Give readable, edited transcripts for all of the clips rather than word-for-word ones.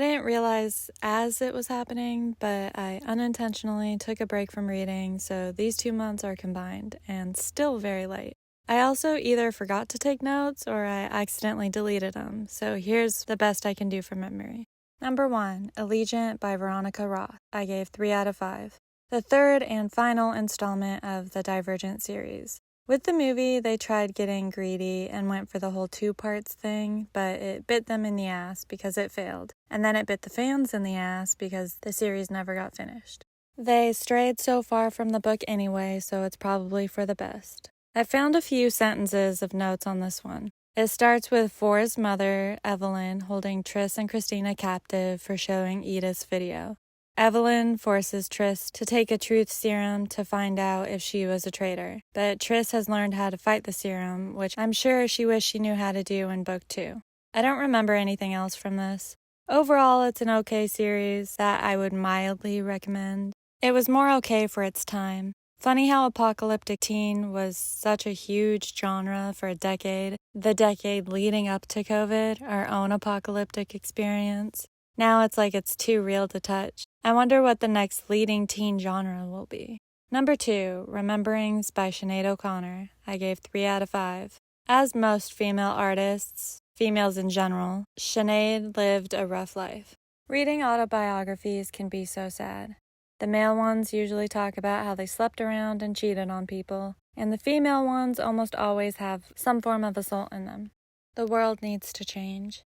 didn't realize as it was happening, but I unintentionally took a break from reading, so these 2 months are combined and still very late. I also either forgot to take notes or I accidentally deleted them, so here's the best I can do from memory. Number 1, Allegiant by Veronica Roth. I gave 3 out of 5. The third and final installment of the Divergent series. With the movie, they tried getting greedy and went for the whole 2 parts thing, but it bit them in the ass because it failed. And then it bit the fans in the ass because the series never got finished. They strayed so far from the book anyway, so it's probably for the best. I found a few sentences of notes on this one. It starts with For's mother, Evelyn, holding Tris and Christina captive for showing Edith's video. Evelyn forces Tris to take a truth serum to find out if she was a traitor, but Tris has learned how to fight the serum, which I'm sure she wished she knew how to do in book 2. I don't remember anything else from this. Overall, it's an okay series that I would mildly recommend. It was more okay for its time. Funny how apocalyptic teen was such a huge genre for a decade, the decade leading up to COVID, our own apocalyptic experience. Now it's like it's too real to touch. I wonder what the next leading teen genre will be. Number 2, Rememberings by Sinead O'Connor. I gave 3 out of 5. As most female artists, females in general, Sinead lived a rough life. Reading autobiographies can be so sad. The male ones usually talk about how they slept around and cheated on people, and the female ones almost always have some form of assault in them. The world needs to change.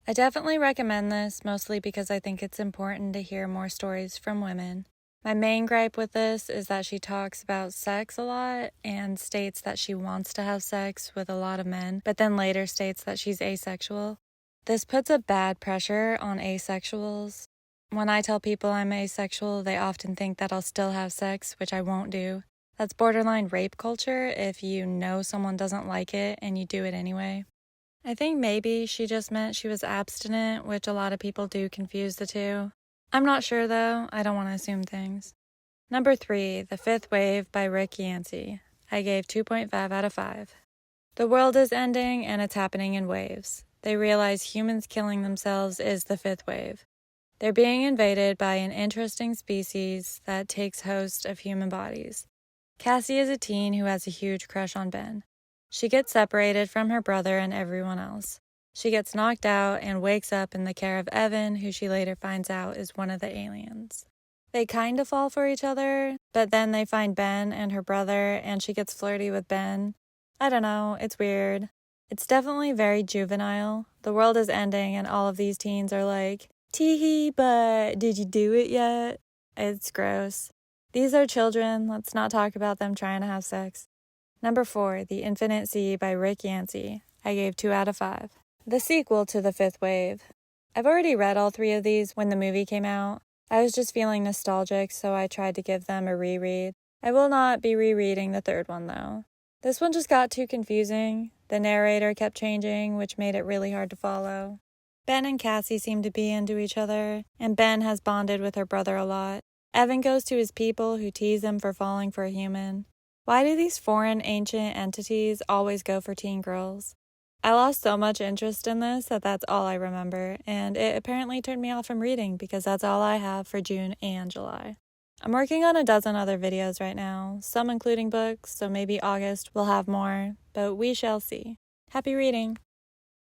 I definitely recommend this, mostly because I think it's important to hear more stories from women. My main gripe with this is that she talks about sex a lot and states that she wants to have sex with a lot of men, but then later states that she's asexual. This puts a bad pressure on asexuals. When I tell people I'm asexual, they often think that I'll still have sex, which I won't do. That's borderline rape culture if you know someone doesn't like it and you do it anyway. I think maybe she just meant she was abstinent, which a lot of people do confuse the two. I'm not sure though, I don't want to assume things. Number 3, The Fifth Wave by Rick Yancey. I gave 2.5 out of 5. The world is ending and it's happening in waves. They realize humans killing themselves is the fifth wave. They're being invaded by an interesting species that takes host of human bodies. Cassie is a teen who has a huge crush on Ben. She gets separated from her brother and everyone else. She gets knocked out and wakes up in the care of Evan, who she later finds out is one of the aliens. They kind of fall for each other, but then they find Ben and her brother, and she gets flirty with Ben. I don't know, it's weird. It's definitely very juvenile. The world is ending and all of these teens are like, "Tee-hee, but did you do it yet?" It's gross. These are children, let's not talk about them trying to have sex. Number 4, The Infinite Sea by Rick Yancey. I gave 2 out of 5. The sequel to The Fifth Wave. I've already read all 3 of these when the movie came out. I was just feeling nostalgic, so I tried to give them a reread. I will not be rereading the 3rd one, though. This one just got too confusing. The narrator kept changing, which made it really hard to follow. Ben and Cassie seem to be into each other, and Ben has bonded with her brother a lot. Evan goes to his people who tease him for falling for a human. Why do these foreign ancient entities always go for teen girls? I lost so much interest in this that that's all I remember, and it apparently turned me off from reading because that's all I have for June and July. I'm working on a dozen other videos right now, some including books, so maybe August will have more, but we shall see. Happy reading!